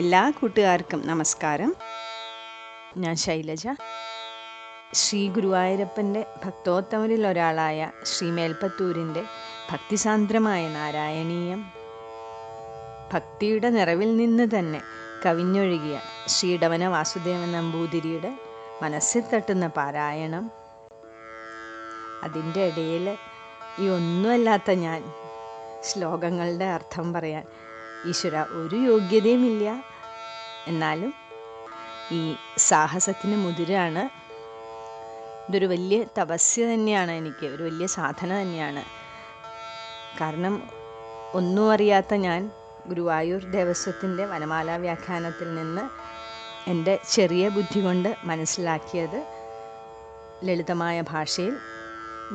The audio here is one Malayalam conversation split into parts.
എല്ലാ കൂട്ടുകാർക്കും നമസ്കാരം. ഞാൻ ശൈലജ. ശ്രീ ഗുരുവായൂരപ്പൻ്റെ ഭക്തോത്തമരിൽ ഒരാളായ ശ്രീ മേൽപ്പത്തൂരിൻ്റെ ഭക്തിസാന്ദ്രമായ നാരായണീയം, ഭക്തിയുടെ നിറവിൽ നിന്ന് തന്നെ കവിഞ്ഞൊഴുകിയ ശ്രീ ഇടവന വാസുദേവൻ നമ്പൂതിരിയുടെ മനസ്സിൽ തട്ടുന്ന പാരായണം, അതിൻ്റെ ഇടയിൽ ഈ ഒന്നുമല്ലാത്ത ഞാൻ ശ്ലോകങ്ങളുടെ അർത്ഥം പറയാൻ ഈശ്വര ഒരു യോഗ്യതയുമില്ല. എന്നാലും ഈ സാഹസത്തിന് മുതിരാണ്. ഇതൊരു വലിയ തപസ്യ തന്നെയാണ്, എനിക്ക് ഒരു വലിയ സാധന തന്നെയാണ്. കാരണം ഒന്നും അറിയാത്ത ഞാൻ ഗുരുവായൂർ ദേവസ്വത്തിൻ്റെ വനമാല വ്യാഖ്യാനത്തിൽ നിന്ന് എൻ്റെ ചെറിയ ബുദ്ധി കൊണ്ട് മനസ്സിലാക്കിയത് ലളിതമായ ഭാഷയിൽ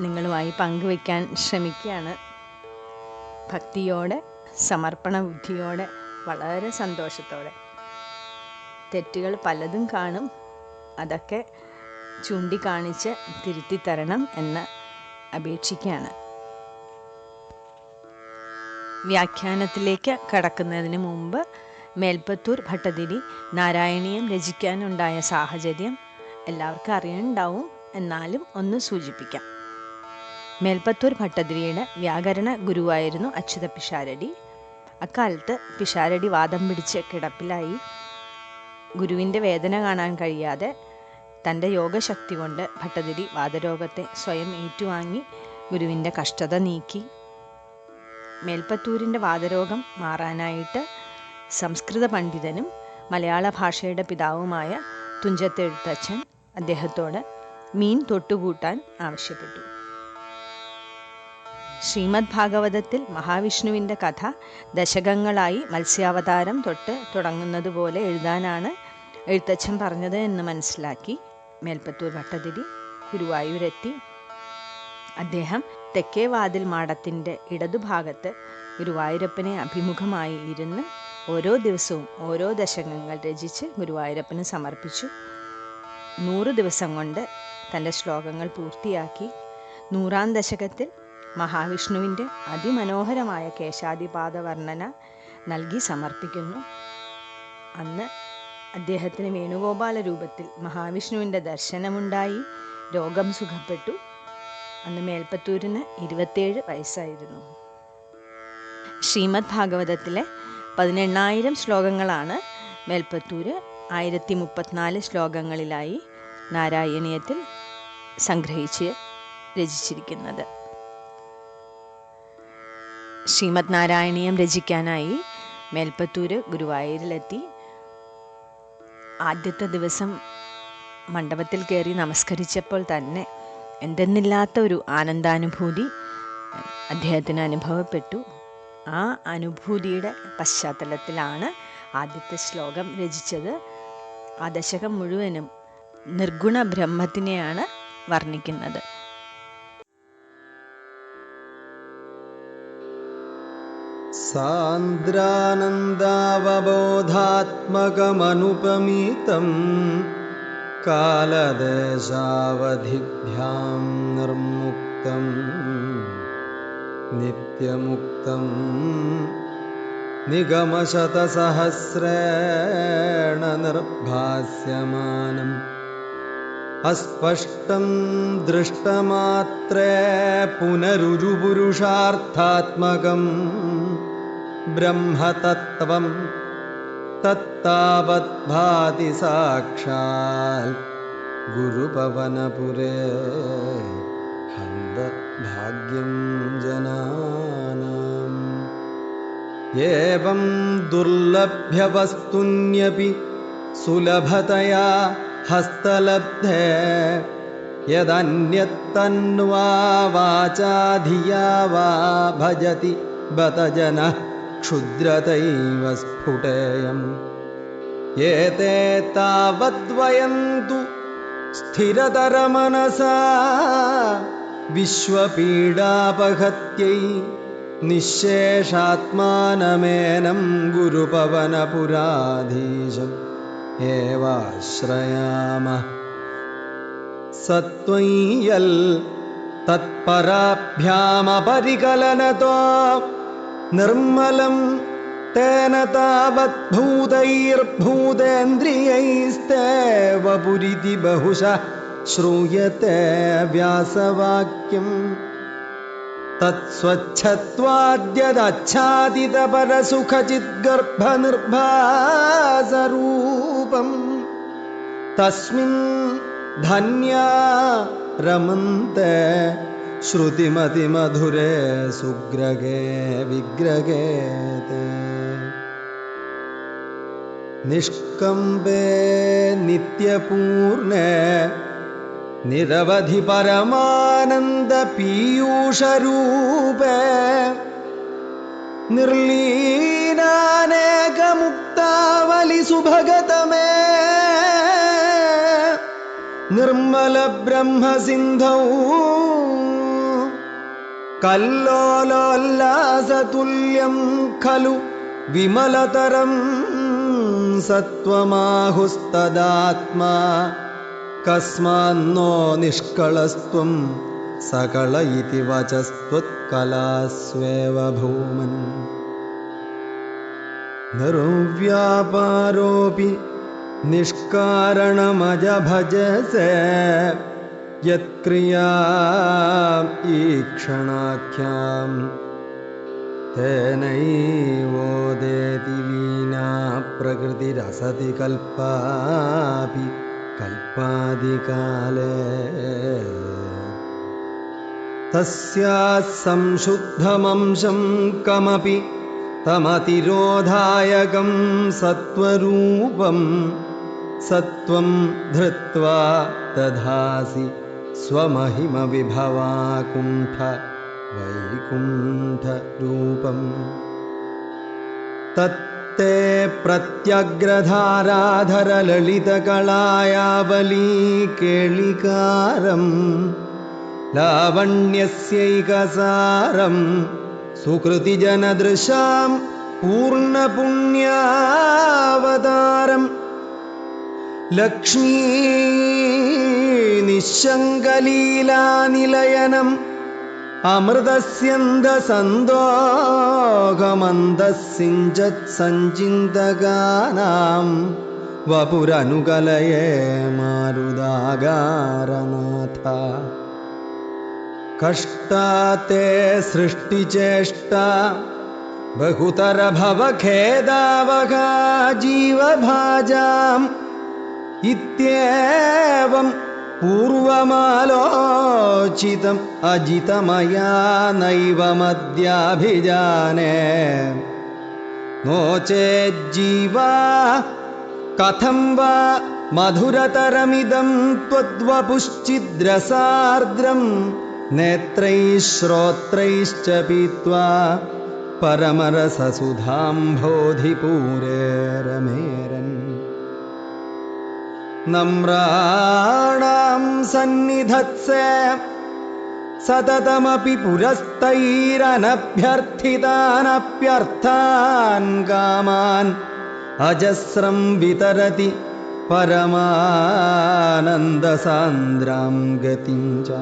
നിങ്ങളുമായി പങ്കുവയ്ക്കാൻ ശ്രമിക്കുകയാണ്. ഭക്തിയോടെ, സമർപ്പണ ബുദ്ധിയോടെ, വളരെ സന്തോഷത്തോടെ. തെറ്റുകൾ പലതും കാണും, അതൊക്കെ ചൂണ്ടിക്കാണിച്ച് തിരുത്തിത്തരണം എന്ന് അപേക്ഷിക്കുകയാണ്. വ്യാഖ്യാനത്തിലേക്ക് കടക്കുന്നതിന് മുമ്പ് മേൽപ്പത്തൂർ ഭട്ടതിരി നാരായണീയം രചിക്കാനുണ്ടായ സാഹചര്യം എല്ലാവർക്കും അറിയുന്നുണ്ടാവും, എന്നാലും ഒന്ന് സൂചിപ്പിക്കാം. മേൽപ്പത്തൂർ ഭട്ടതിരിയുടെ വ്യാകരണ ഗുരുവായിരുന്നു അച്യുത പിഷാരടി. അക്കാലത്ത് പിഷാരടി വാദം പിടിച്ച് കിടപ്പിലായി. ഗുരുവിൻ്റെ വേദന കാണാൻ കഴിയാതെ തൻ്റെ യോഗശക്തി കൊണ്ട് ഭട്ടതിരി വാദരോഗത്തെ സ്വയം ഏറ്റുവാങ്ങി ഗുരുവിൻ്റെ കഷ്ടത നീക്കി. മേൽപ്പത്തൂരിൻ്റെ വാദരോഗം മാറാനായിട്ട് സംസ്കൃത പണ്ഡിതനും മലയാള ഭാഷയുടെ പിതാവുമായ തുഞ്ചത്തെഴുത്തച്ഛൻ അദ്ദേഹത്തോട് മീൻ തൊട്ടുകൂട്ടാൻ ആവശ്യപ്പെട്ടു. ശ്രീമദ് ഭാഗവതത്തിൽ മഹാവിഷ്ണുവിൻ്റെ കഥ ദശകങ്ങളായി മത്സ്യാവതാരം തൊട്ട് തുടങ്ങുന്നത് പോലെ എഴുതാനാണ് എഴുത്തച്ഛൻ പറഞ്ഞത് എന്ന് മനസ്സിലാക്കി മേൽപ്പത്തൂർ ഭട്ടതിരി ഗുരുവായൂരെത്തി. അദ്ദേഹം തെക്കേ വാതിൽ മാടത്തിൻ്റെ ഇടതുഭാഗത്ത് ഗുരുവായൂരപ്പനെ അഭിമുഖമായി ഇരുന്ന് ഓരോ ദിവസവും ഓരോ ദശകങ്ങൾ രചിച്ച് ഗുരുവായൂരപ്പന് സമർപ്പിച്ചു. 100 ദിവസം കൊണ്ട് തൻ്റെ ശ്ലോകങ്ങൾ പൂർത്തിയാക്കി. 100ാം ദശകത്തിൽ മഹാവിഷ്ണുവിൻ്റെ അതിമനോഹരമായ കേശാദിപാദ വർണ്ണന നൽകി സമർപ്പിക്കുന്നു. അന്ന് അദ്ദേഹത്തിന് വേണുഗോപാല രൂപത്തിൽ മഹാവിഷ്ണുവിൻ്റെ ദർശനമുണ്ടായി. രോഗം സുഖപ്പെട്ടു. അന്ന് മേൽപ്പത്തൂരിന് 27 വയസ്സായിരുന്നു. ശ്രീമദ് ഭാഗവതത്തിലെ 18,000 ശ്ലോകങ്ങളാണ് മേൽപ്പത്തൂര് 1034 ശ്ലോകങ്ങളിലായി നാരായണീയത്തിൽ സംഗ്രഹിച്ച് രചിച്ചിരിക്കുന്നത്. ശ്രീമദ് നാരായണീയം രചിക്കാനായി മേൽപ്പത്തൂര് ഗുരുവായൂരിലെത്തി. ആദ്യത്തെ ദിവസം മണ്ഡപത്തിൽ കയറി നമസ്കരിച്ചപ്പോൾ തന്നെ എന്തെന്നില്ലാത്ത ഒരു ആനന്ദാനുഭൂതി അദ്ദേഹത്തിന് അനുഭവപ്പെട്ടു. ആ അനുഭൂതിയുടെ പശ്ചാത്തലത്തിലാണ് ആദ്യത്തെ ശ്ലോകം രചിച്ചത്. ആ ദശകം മുഴുവനും നിർഗുണ ബ്രഹ്മത്തിനെയാണ് വർണ്ണിക്കുന്നത്. സാന്ദ്രാനന്ദാവബോധാത്മകമനുപമീതം കാലദേശാവധിഭ്യാം നിർമുക്തം നിത്യമുക്തം നിഗമശതസഹസ്രേണ നിർഭാസ്യമാനം അസ്പഷ്ടം ദൃഷ്ടമാത്രേ പുനരുരുപുരുഷാർത്ഥാത്മകം ബ്രഹ്മതത്വം തത്താവത് ഭാതി സാക്ഷാൽ ഗുരുപവനപുരേ ഹന്ത ഭാഗ്യം ജനാനാം ഏവം ദുർലഭ്യവസ്തുന്യപി സുലഭതയാ ഹസ്തലബ്ധേ യദന്യത്തന്വാ വാചാ ധിയാ വാ ഭജതി ബത ജനഃ ക്ഷുദ്രതൈവ സ്ഫുടേയം ഏതേ താവദ്വയം തു സ്ഥിരതരമനസാ വിശ്വപീഡാപഹത്यै നിശ്ശേഷാത്മാനമേനം ഗുരുപവനപുരാധീശം ഏവാശ്രയാമഃ സത്വയ്യൽ തത്പരാഭ്യാമപരികലനതോ നിർമ്മലം तेन तावद्भूतैर्भूतेन्द्रियैस्तेव पुरिति बहुशः श्रूयते व्यासवाक्यम् तत्स्वच्छत्वाद्यदच्छादितपरसुखचिद्गर्भनिर्भासरूपम् तस्मिन् धन्या रमन्ते श्रुतिमतिमधुरे सुग्रगे विग्रगे ते निष्कम्बे नित्यपूर्णे निरवधि परमानन्द पीयूषरूपे निर्लीनानेकमुक्तावलि सुभगतमे निर्मल ब्रह्म सिन्धौ कल्लोलोल्लासतुल्यं खलु विमलतरं सत्त्वमाहुस्तदात्मा कस्मान्नो निष्कळस्त्वं सकल इति वचस्त्वत्कलास्वेव भूमन् निर्व्यापारोऽपि निष्कारणमजभजसे यत्क्रियाम् ईक्षणाख्यां तेनैवोदेति लीना प्रकृतिरसति कल्पापि कल्पादिकाले तस्याः संशुद्धमंशं कमपि तमतिरोधायकं सत्वरूपं सत्वं धृत्वा दधासि स्वमहिमविभवाकुण्ठ वैकुण्ठरूपम् तत्ते प्रत्यग्रधाराधरललितकलायावलीकेलिकारं लावण्यस्यैकसारं सुकृतिजनदृशां पूर्णपुण्यावतारम् लक्ष्मी निःशङ्कलीलानिलयनम् अमृतस्यन्दसन्दोहमन्दस्सिञ्चत्सञ्चिन्तकानां वपुरनुकलये मारुदागारनाथ कष्टाते सृष्टिचेष्टा बहुतर भवखेदावगा जीवभाजाम् इत्येवं पूर्वमालोचितम् अजितमया नैव मद्याभिजाने नो चेज्जीवा कथं वा मधुरतरमिदं त्वद्वपुश्चिद्रसार्द्रं नेत्रैः श्रोत्रैश्च पीत्वा परमरससुधाम्भोधिपूरे रमेरन् नम्राणां सन्निधत्से सततमपि पुरस्तैरनभ्यर्थितानप्यर्थान् कामान् अजस्रं वितरति परमानन्दसान्द्रां गतिं च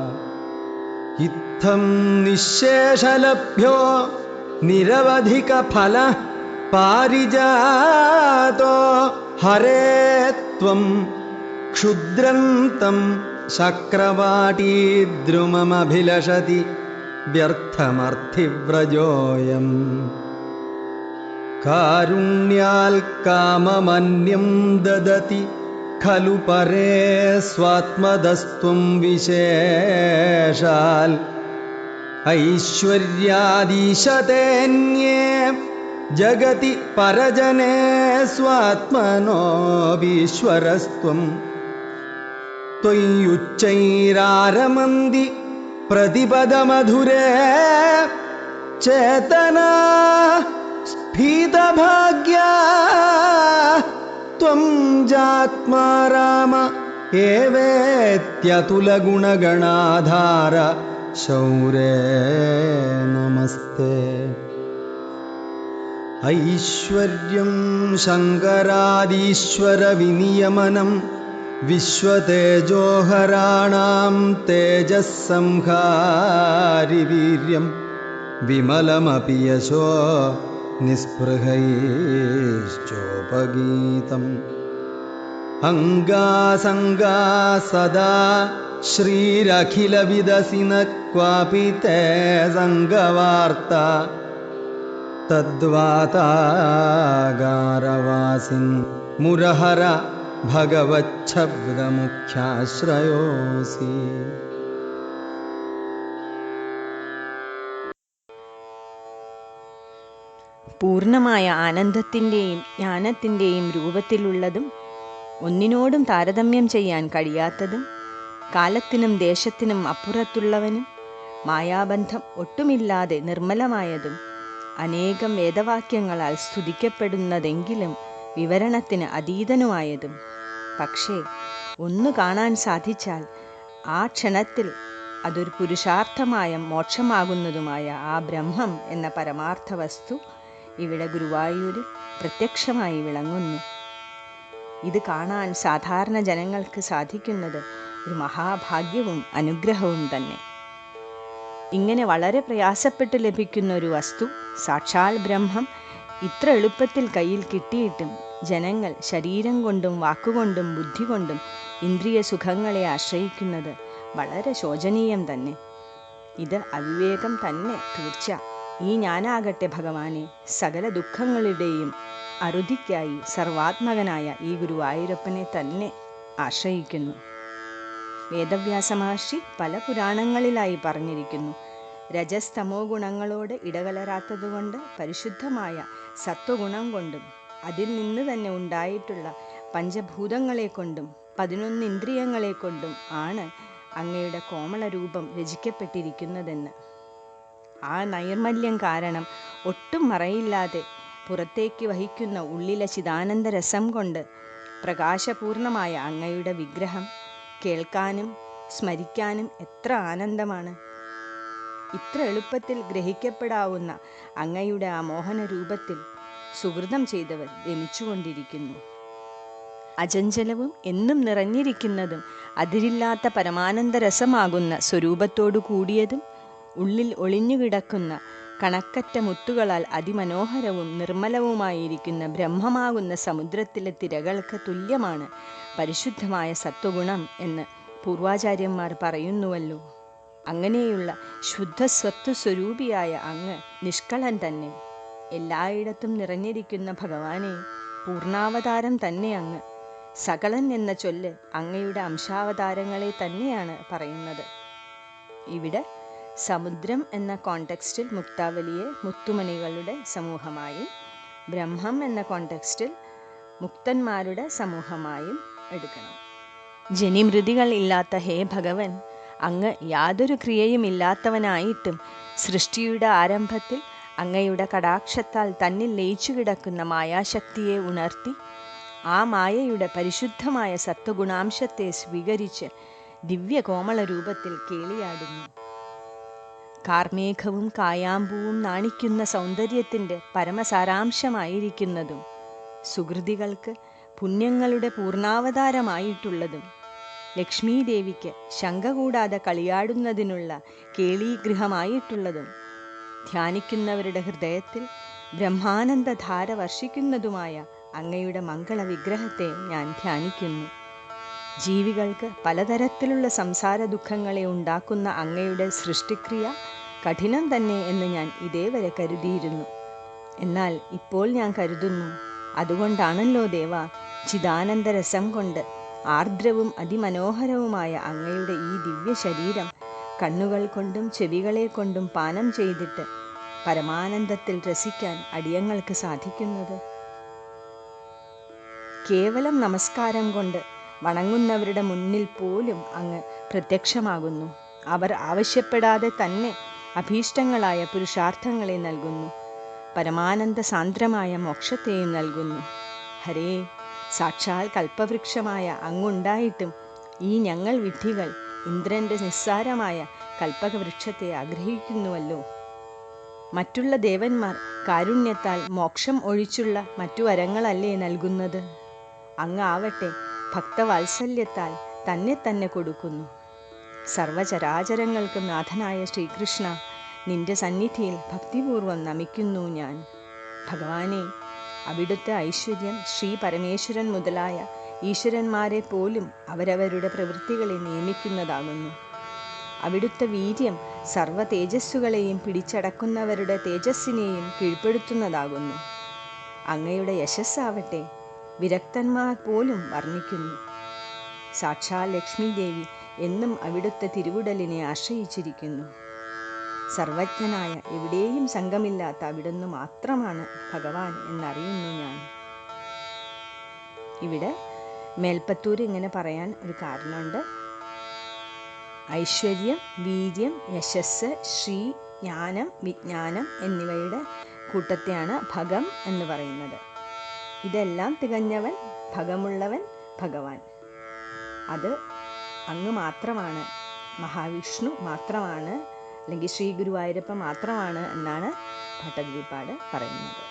इत्थं निःशेषलभ्यो निरवधिकफलः पारिजातो हरे त्वं क्षुद्रन्तं शक्रवाटीद्रुममभिलषति व्यर्थमर्थिव्रजोऽयम् कारुण्याल्काममन्यं ददति खलु परे स्वात्मदस्त्वं विशेषाल् ऐश्वर्यादीशतेऽन्ये जगति परजने स्वात्मनोऽपीश्वरस्त्वं त्वय्युच्चैरारमन्ति प्रतिपदमधुरे चेतना स्फीतभाग्या त्वं जात्मा राम एवेत्यतुलगुणगणाधार शौरे नमस्ते ऐश्वर्यं शङ्करादीश्वरविनियमनं विश्वतेजोहराणां तेजःसंहारिवीर्यं विमलमपि यशो നിസ്പൃഹൈശ്ചോപഗീതം അംഗാസംഗാ സദാ ശ്രീരഖിലവിദസിന ക്വാപി തേ സംഗവാർത്ത തദ്വാതാകാരവാസിൻ മുരഹര ഭഗവച്ഛബ്ദമുഖ്യാശ്രയോസി. പൂർണ്ണമായ ആനന്ദത്തിൻ്റെയും ജ്ഞാനത്തിൻ്റെയും രൂപത്തിലുള്ളതും ഒന്നിനോടും താരതമ്യം ചെയ്യാൻ കഴിയാത്തതും കാലത്തിനും ദേശത്തിനും അപ്പുറത്തുള്ളവനും മായാബന്ധം ഒട്ടുമില്ലാതെ നിർമ്മലമായതും അനേകം വേദവാക്യങ്ങളാൽ സ്തുതിക്കപ്പെടുന്നതെങ്കിലും വിവരണത്തിന് അതീതനുമായതും, പക്ഷേ ഒന്നു കാണാൻ സാധിച്ചാൽ ആ ക്ഷണത്തിൽ അതൊരു പുരുഷാർത്ഥമായ മോക്ഷമാകുന്നതുമായ ആ ബ്രഹ്മം എന്ന പരമാർത്ഥ വസ്തു ഇവിടെ ഗുരുവായൂരിൽ പ്രത്യക്ഷമായി വിളങ്ങുന്നു. ഇത് കാണാൻ സാധാരണ ജനങ്ങൾക്ക് സാധിക്കുന്നത് ഒരു മഹാഭാഗ്യവും അനുഗ്രഹവും തന്നെ. ഇങ്ങനെ വളരെ പ്രയാസപ്പെട്ട് ലഭിക്കുന്ന ഒരു വസ്തു, സാക്ഷാൽ ബ്രഹ്മം, ഇത്ര എളുപ്പത്തിൽ കയ്യിൽ കിട്ടിയിട്ടും ജനങ്ങൾ ശരീരം കൊണ്ടും വാക്കുകൊണ്ടും ബുദ്ധി കൊണ്ടും ഇന്ദ്രിയ സുഖങ്ങളെ ആശ്രയിക്കുന്നത് വളരെ ശോചനീയം തന്നെ. ഇത് അവിവേകം തന്നെ തീർച്ച. ഈ ഞാനാകട്ടെ ഭഗവാനെ സകല ദുഃഖങ്ങളുടെയും അറുതിക്കായി സർവാത്മകനായ ഈ ഗുരുവായൂരപ്പനെ തന്നെ ആശ്രയിക്കുന്നു. വേദവ്യാസ മഹർഷി പല പുരാണങ്ങളിലായി പറഞ്ഞിരിക്കുന്നു, രജസ്തമോ ഗുണങ്ങളോട് ഇടകലരാത്തതുകൊണ്ട് പരിശുദ്ധമായ സത്വഗുണം കൊണ്ടും അതിൽ നിന്ന് തന്നെ ഉണ്ടായിട്ടുള്ള പഞ്ചഭൂതങ്ങളെ കൊണ്ടും 11 ഇന്ദ്രിയങ്ങളെ കൊണ്ടും ആണ് അങ്ങയുടെ കോമള രൂപം രചിക്കപ്പെട്ടിരിക്കുന്നതെന്ന്. ആ നൈർമല്യം കാരണം ഒട്ടും മറയില്ലാതെ പുറത്തേക്ക് വഹിക്കുന്ന ഉള്ളിലെ ചിദാനന്ദ രസം കൊണ്ട് പ്രകാശപൂർണമായ അങ്ങയുടെ വിഗ്രഹം കേൾക്കാനും സ്മരിക്കാനും എത്ര ആനന്ദമാണ്. ഇത്ര എളുപ്പത്തിൽ ഗ്രഹിക്കപ്പെടാവുന്ന അങ്ങയുടെ ആ മോഹന രൂപത്തിൽ സുഹൃതം ചെയ്തവർ രമിച്ചുകൊണ്ടിരിക്കുന്നു. അചഞ്ചലവും എന്നും നിറഞ്ഞിരിക്കുന്നതും അതിരില്ലാത്ത പരമാനന്ദ രസമാകുന്ന സ്വരൂപത്തോടു കൂടിയതും ഉള്ളിൽ ഒളിഞ്ഞുകിടക്കുന്ന കണക്കറ്റ മുത്തുകളാൽ അതിമനോഹരവും നിർമ്മലവുമായിരിക്കുന്ന ബ്രഹ്മമാകുന്ന സമുദ്രത്തിലെ തിരകൾക്ക് തുല്യമാണ് പരിശുദ്ധമായ സത്വഗുണം എന്ന് പൂർവാചാര്യന്മാർ പറയുന്നുവല്ലോ. അങ്ങനെയുള്ള ശുദ്ധ സത്വസ്വരൂപിയായ അങ്ങ് നിഷ്കളൻ തന്നെ. എല്ലായിടത്തും നിറഞ്ഞിരിക്കുന്ന ഭഗവാനെ, പൂർണ്ണാവതാരം തന്നെ അങ്ങ്. സകലൻ എന്ന ചൊല്ല് അങ്ങയുടെ അംശാവതാരങ്ങളെ തന്നെയാണ് പറയുന്നത്. ഇവിടെ സമുദ്രം എന്ന കോണ്ടെക്സ്റ്റിൽ മുക്താവലിയെ മുത്തുമണികളുടെ സമൂഹമായും ബ്രഹ്മം എന്ന കോണ്ടെക്സ്റ്റിൽ മുക്തന്മാരുടെ സമൂഹമായും എടുക്കണം. ജനിമൃതികൾ ഇല്ലാത്ത ഹേ ഭഗവൻ, അങ്ങ് യാതൊരു ക്രിയയും ഇല്ലാത്തവനായിട്ടും സൃഷ്ടിയുടെ ആരംഭത്തിൽ അങ്ങയുടെ കടാക്ഷത്താൽ തന്നിൽ ലയിച്ചു കിടക്കുന്ന മായാശക്തിയെ ഉണർത്തി ആ മായയുടെ പരിശുദ്ധമായ സത്വഗുണാംശത്തെ സ്വീകരിച്ച് ദിവ്യ കോമള രൂപത്തിൽ കേളിയാടുന്നു. കാർമേഘവും കായാമ്പൂവും നാണിക്കുന്ന സൗന്ദര്യത്തിൻ്റെ പരമസാരാംശമായിരിക്കുന്നതും സുഹൃതികൾക്ക് പുണ്യങ്ങളുടെ പൂർണ്ണാവതാരമായിട്ടുള്ളതും ലക്ഷ്മീദേവിക്ക് ശങ്ക കൂടാതെ കളിയാടുന്നതിനുള്ള കേളീഗൃഹമായിട്ടുള്ളതും ധ്യാനിക്കുന്നവരുടെ ഹൃദയത്തിൽ ബ്രഹ്മാനന്ദധാര വർഷിക്കുന്നതുമായ അങ്ങയുടെ മംഗള വിഗ്രഹത്തെ ഞാൻ ധ്യാനിക്കുന്നു. ജീവികൾക്ക് പലതരത്തിലുള്ള സംസാര ദുഃഖങ്ങളെ ഉണ്ടാക്കുന്ന അങ്ങയുടെ സൃഷ്ടിക്രിയ കഠിനം തന്നെ എന്ന് ഞാൻ ഇതേവരെ കരുതിയിരുന്നു. എന്നാൽ ഇപ്പോൾ ഞാൻ കരുതുന്നു, അതുകൊണ്ടാണല്ലോ ദേവ ചിദാനന്ദരസം കൊണ്ട് ആർദ്രവും അതിമനോഹരവുമായ അങ്ങയുടെ ഈ ദിവ്യ ശരീരം കണ്ണുകൾ കൊണ്ടും ചെവികളെ കൊണ്ടും പാനം ചെയ്തിട്ട് പരമാനന്ദത്തിൽ രസിക്കാൻ അടിയങ്ങൾക്ക് സാധിക്കുന്നത്. കേവലം നമസ്കാരം കൊണ്ട് വണങ്ങുന്നവരുടെ മുന്നിൽ പോലും അങ്ങ് പ്രത്യക്ഷമാകുന്നു. അവർ ആവശ്യപ്പെടാതെ തന്നെ അഭീഷ്ടങ്ങളായ പുരുഷാർത്ഥങ്ങളെ നൽകുന്നു. പരമാനന്ദ സാന്ദ്രമായ മോക്ഷത്തെയും നൽകുന്നു. ഹരേ, സാക്ഷാൽ കൽപ്പവൃക്ഷമായ അങ്ങുണ്ടായിട്ടും ഈ ഞങ്ങൾ വിഡ്ഢികൾ ഇന്ദ്രൻ്റെ നിസ്സാരമായ കൽപ്പകവൃക്ഷത്തെ ആഗ്രഹിക്കുന്നുവല്ലോ. മറ്റുള്ള ദേവന്മാർ കാരുണ്യത്താൽ മോക്ഷം ഒഴിച്ചുള്ള മറ്റു വരങ്ങളല്ലേ നൽകുന്നത്? അങ്ങ് ആവട്ടെ ഭക്തവാത്സല്യത്താൽ തന്നെ തന്നെ കൊടുക്കുന്നു. സർവചരാചരങ്ങൾക്ക് നാഥനായ ശ്രീകൃഷ്ണ, നിന്റെ സന്നിധിയിൽ ഭക്തിപൂർവം നമിക്കുന്നു ഞാൻ. ഭഗവാനെ, അവിടുത്തെ ഐശ്വര്യം ശ്രീ പരമേശ്വരൻ മുതലായ ഈശ്വരന്മാരെ പോലും അവരവരുടെ പ്രവൃത്തികളെ നിയമിക്കുന്നതാകുന്നു. അവിടുത്തെ വീര്യം സർവ തേജസ്സുകളെയും പിടിച്ചടക്കുന്നവരുടെ തേജസ്സിനെയും കീഴ്പ്പെടുത്തുന്നതാകുന്നു. അങ്ങയുടെ യശസ്സാവട്ടെ വിരക്തന്മാർ പോലും വർണ്ണിക്കുന്നു. സാക്ഷാൽ ലക്ഷ്മി ദേവി എന്നും അവിടുത്തെ തിരുവുടലിനെ ആശ്രയിച്ചിരിക്കുന്നു. സർവജ്ഞനായ എവിടെയും സംഘമില്ലാത്ത അവിടുന്ന് മാത്രമാണ് ഭഗവാൻ എന്നറിയുന്നു ഞാൻ. ഇവിടെ മേൽപ്പത്തൂർ ഇങ്ങനെ പറയാൻ ഒരു കാരണമുണ്ട്. ഐശ്വര്യം, വീര്യം, യശസ്, ശ്രീ, ജ്ഞാനം, വിജ്ഞാനം എന്നിവയുടെ കൂട്ടത്തെയാണ് ഭഗം എന്ന് പറയുന്നത്. ഇതെല്ലാം തികഞ്ഞവൻ, ഭഗമുള്ളവൻ ഭഗവാൻ. അത് അങ്ങ് മാത്രമാണ്, മഹാവിഷ്ണു മാത്രമാണ്, അല്ലെങ്കിൽ ശ്രീ ഗുരുവായൂരപ്പ മാത്രമാണ് എന്നാണ് ഭട്ടതിരിപ്പാട് പറയുന്നത്.